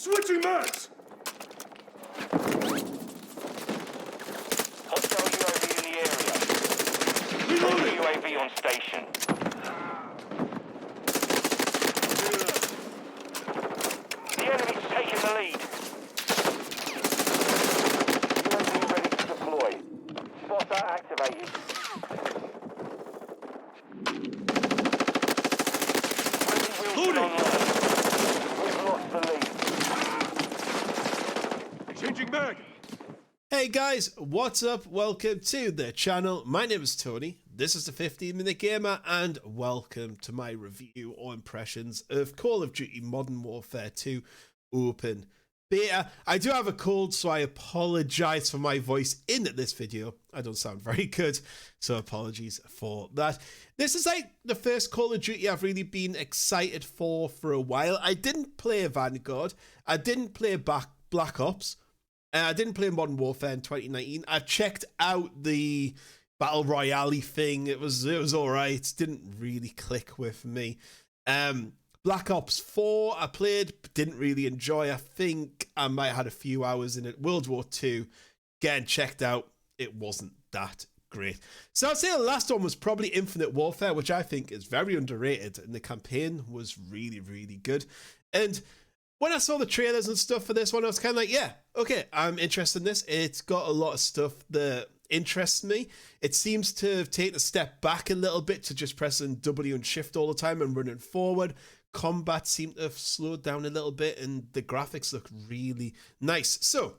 Switching mags! Hostile UAV in the area. Reloading! UAV on station. The enemy's taking the lead. UAV ready to deploy. Spotter activated. Loading! Online. We've lost the lead. Changing mag! Hey guys, what's up? Welcome to the channel. My name is Tony. This is the 15-Minute Gamer, and welcome to my review or impressions of Call of Duty Modern Warfare 2 Open Beta. I do have a cold, so I apologize for my voice in this video. I don't sound very good, so apologies for that. This is like the first Call of Duty I've really been excited for a while. I didn't play Vanguard. I didn't play Black Ops. I didn't play Modern Warfare in 2019. I checked out the Battle Royale thing. It was all right. Didn't really click with me. Black Ops 4 I played, but didn't really enjoy. I think I might have had a few hours in it. World War 2, getting checked out. It wasn't that great. So I'd say the last one was probably Infinite Warfare, which I think is very underrated, and the campaign was really, really good. And when I saw the trailers and stuff for this one, I was kind of like, yeah, okay, I'm interested in this. It's got a lot of stuff that interests me. It seems to have taken a step back a little bit to just pressing W and shift all the time and running forward. Combat seemed to have slowed down a little bit, and the graphics look really nice. So,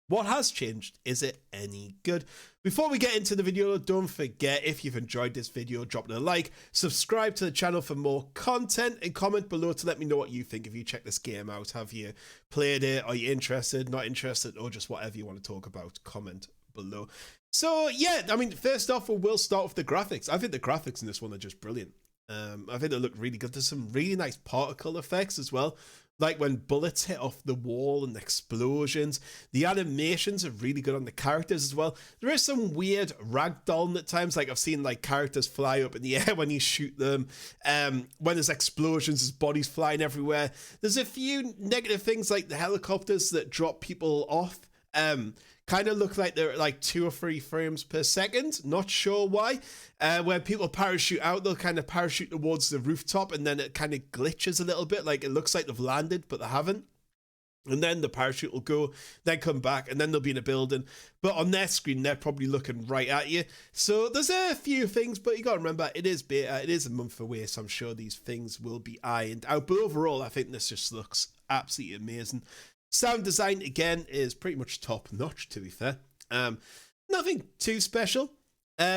what has changed? Is it any good? Before we get into the video, don't forget, if you've enjoyed this video, drop it a like, subscribe to the channel for more content, and comment below to let me know what you think. If you check this game out, have you played it? Are you interested, not interested, or just whatever you want to talk about? Comment below. So yeah, I mean, first off, we'll start with the graphics. I think the graphics in this one are just brilliant. I think they look really good. There's some really nice particle effects as well, like when bullets hit off the wall and explosions. The animations are really good on the characters as well. There is some weird ragdolling at times, like I've seen like characters fly up in the air when you shoot them. When there's explosions, there's bodies flying everywhere. There's a few negative things like the helicopters that drop people off. Kind of look like they're like 2 or 3 frames per second. Not sure why. When people parachute out, they'll kind of parachute towards the rooftop, and then it kind of glitches a little bit. Like it looks like they've landed, but they haven't. And then the parachute will go, then come back, and then they'll be in a building. But on their screen, they're probably looking right at you. So there's a few things, but you got to remember, it is beta. It is a month away, so I'm sure these things will be ironed out. But overall, I think this just looks absolutely amazing. Sound design, again, is pretty much top-notch, to be fair. Nothing too special.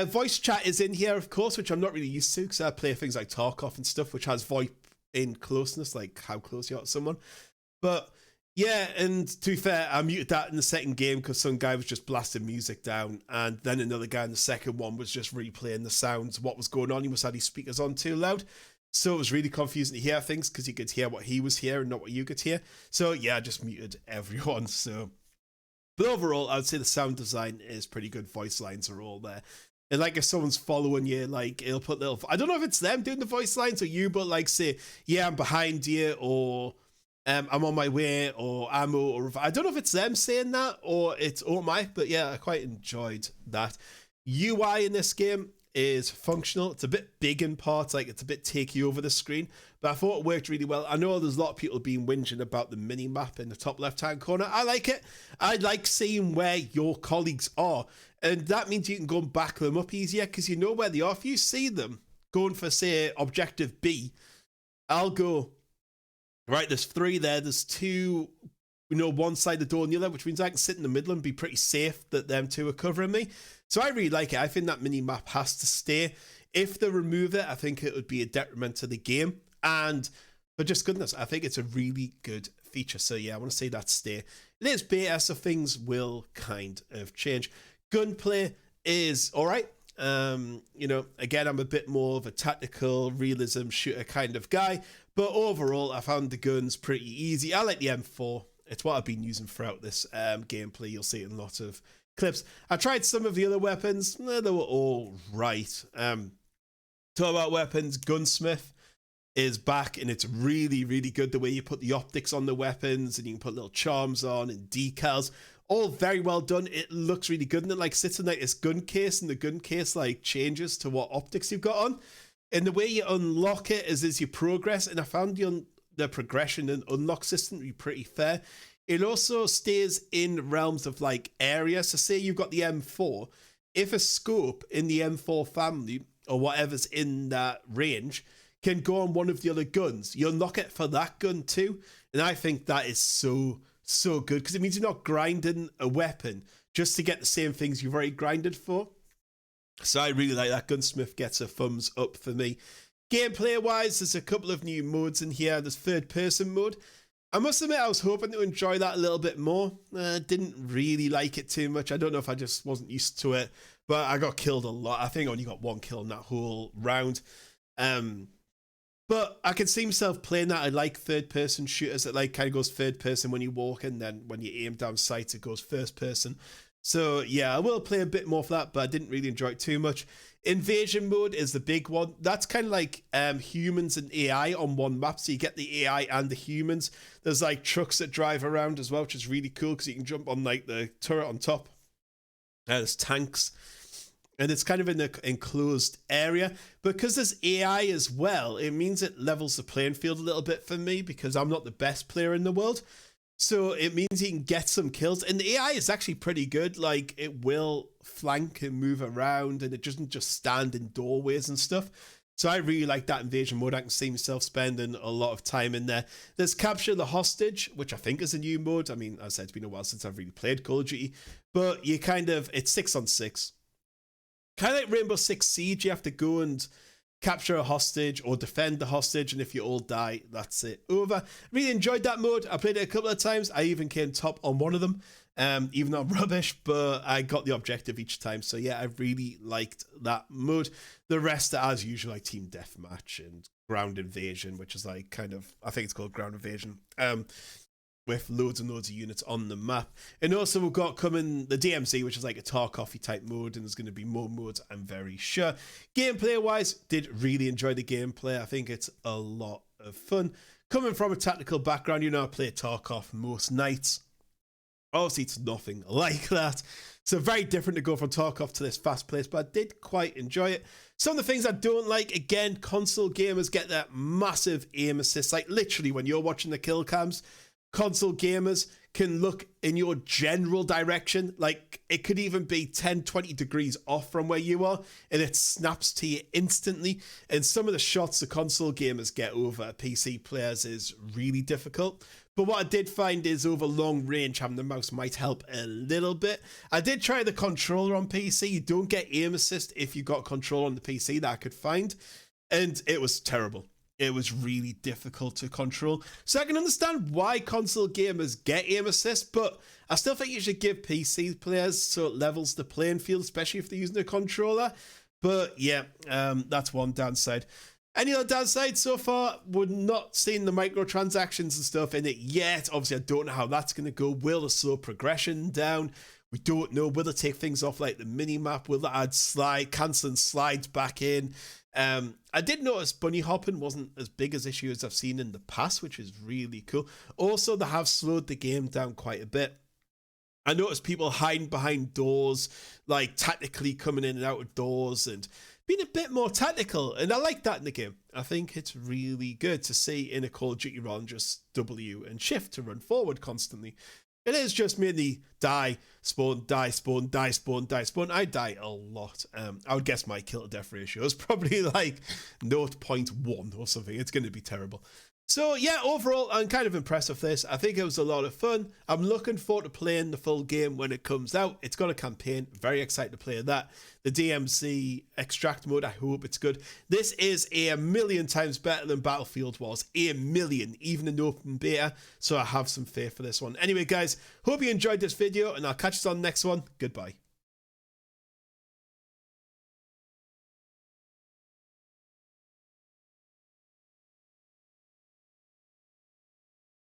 Voice chat is in here, of course, which I'm not really used to, because I play things like Tarkov and stuff, which has VoIP in closeness, like how close you are to someone. But, yeah, and to be fair, I muted that in the second game, because some guy was just blasting music down, and then another guy in the second one was just replaying the sounds, what was going on. He must have his speakers on too loud. So it was really confusing to hear things because you could hear what he was hearing and not what you could hear. So yeah, I just muted everyone. So, but overall, I would say the sound design is pretty good. Voice lines are all there. And like if someone's following you, like it'll put little, I don't know if it's them doing the voice lines or you, but like say, yeah, I'm behind you, or I'm on my way, or ammo, or I don't know if it's them saying that or it's automatic, but yeah, I quite enjoyed that. UI in this game is functional. It's a bit big in parts, like it's a bit takey over the screen, but I thought it worked really well. I know there's a lot of people being whinging about the mini map in the top left hand corner. I like it. I like seeing where your colleagues are, and that means you can go and back them up easier because you know where they are. If you see them going for, say, objective B, I'll go, right, there's 3 there, there's 2, you know, one side of the door and the other, which means I can sit in the middle and be pretty safe that them 2 are covering me. So I really like it. I think that mini-map has to stay. If they remove it, I think it would be a detriment to the game. And for just goodness, I think it's a really good feature. So yeah, I want to say that stay. It is beta, so things will kind of change. Gunplay is all right. You know, again, I'm a bit more of a tactical realism shooter kind of guy. But overall, I found the guns pretty easy. I like the M4. It's what I've been using throughout this gameplay. You'll see it in lots of clips. I tried some of the other weapons. They were all right. Talk about weapons, Gunsmith. is back, and it's really, really good the way you put the optics on the weapons, and you can put little charms on and decals. All very well done. It looks really good, and it like sits in like this gun case, and the gun case like changes to what optics you've got on. And the way you unlock it is as you progress, and I found the progression and unlock system to be pretty fair. It also stays in realms of like area. So say you've got the M4, if a scope in the M4 family or whatever's in that range can go on one of the other guns, you unlock it for that gun too. And I think that is so good, because it means you're not grinding a weapon just to get the same things you've already grinded for. So I really like that. Gunsmith gets a thumbs up for me. Gameplay wise, there's a couple of new modes in here. There's third person mode. I must admit I was hoping to enjoy that a little bit more. Didn't really like it too much. I don't know if I just wasn't used to it, but I got killed a lot. I think I only got one kill in that whole round. But I can see myself playing that. I like third-person shooters. It like kind of goes third-person when you walk, and then when you aim down sights, it goes first-person. So yeah, I will play a bit more for that, but I didn't really enjoy it too much. Invasion mode is the big one. That's kind of like humans and AI on one map. So you get the AI and the humans. There's like trucks that drive around as well, which is really cool because you can jump on like the turret on top. There's tanks. And it's kind of in an enclosed area. Because there's AI as well, it means it levels the playing field a little bit for me, because I'm not the best player in the world. So it means you can get some kills. And the AI is actually pretty good. Like, it will flank and move around, and it doesn't just stand in doorways and stuff. So I really like that invasion mode. I can see myself spending a lot of time in there. There's Capture the Hostage, which I think is a new mode. I mean, as I said, it's been a while since I've really played Call of Duty. But you kind of, it's 6-on-6. Kind of like Rainbow Six Siege, you have to go and capture a hostage or defend the hostage, and if you all die, that's it, over. Really enjoyed that mode. I played it a couple of times. I even came top on one of them, even though I'm rubbish, but I got the objective each time. So yeah, I really liked that mode. The rest are as usual, like Team Deathmatch and Ground Invasion, which is like kind of, I think it's called Ground Invasion. With loads and loads of units on the map. And also we've got coming the DMZ, which is like a tar coffee type mode, and there's going to be more modes, I'm very sure. Gameplay wise, did really enjoy the gameplay. I think it's a lot of fun. Coming from a tactical background, you know I play Tarkov most nights. Obviously it's nothing like that. So very different to go from Tarkov to this fast pace, but I did quite enjoy it. Some of the things I don't like, again, console gamers get that massive aim assist. Like literally when you're watching the kill cams, console gamers can look in your general direction. Like it could even be 10-20 degrees off from where you are, and it snaps to you instantly. And some of the shots the console gamers get over PC players is really difficult. But what I did find is over long range, having the mouse might help a little bit. I did try the controller on PC. You don't get aim assist if you got control on the PC that I could find, and it was terrible. It was really difficult to control. So I can understand why console gamers get aim assist, but I still think you should give PC players so it levels the playing field, especially if they're using a controller. But yeah, that's one downside. Any other downsides so far? We're not seeing the microtransactions and stuff in it yet. Obviously, I don't know how that's going to go. Will it slow progression down? We don't know. Will it take things off like the mini-map? Will it add cancelling slides back in? I did notice bunny hopping wasn't as big as issue as I've seen in the past, which is really cool. Also, they have slowed the game down quite a bit. I noticed people hiding behind doors, like tactically coming in and out of doors and being a bit more tactical, and I like that in the game. I think it's really good to see in a Call of Duty rather than just W and shift to run forward constantly. It is just mainly die, spawn, die, spawn, die, spawn, die, spawn. I die a lot. I would guess my kill to death ratio is probably like 0.1 or something. It's going to be terrible. So yeah, overall, I'm kind of impressed with this. I think it was a lot of fun. I'm looking forward to playing the full game when it comes out. It's got a campaign. Very excited to play that. The DMZ extract mode, I hope it's good. This is a million times better than Battlefield was. A million, even in open beta. So I have some faith for this one. Anyway, guys, hope you enjoyed this video, and I'll catch you on the next one. Goodbye.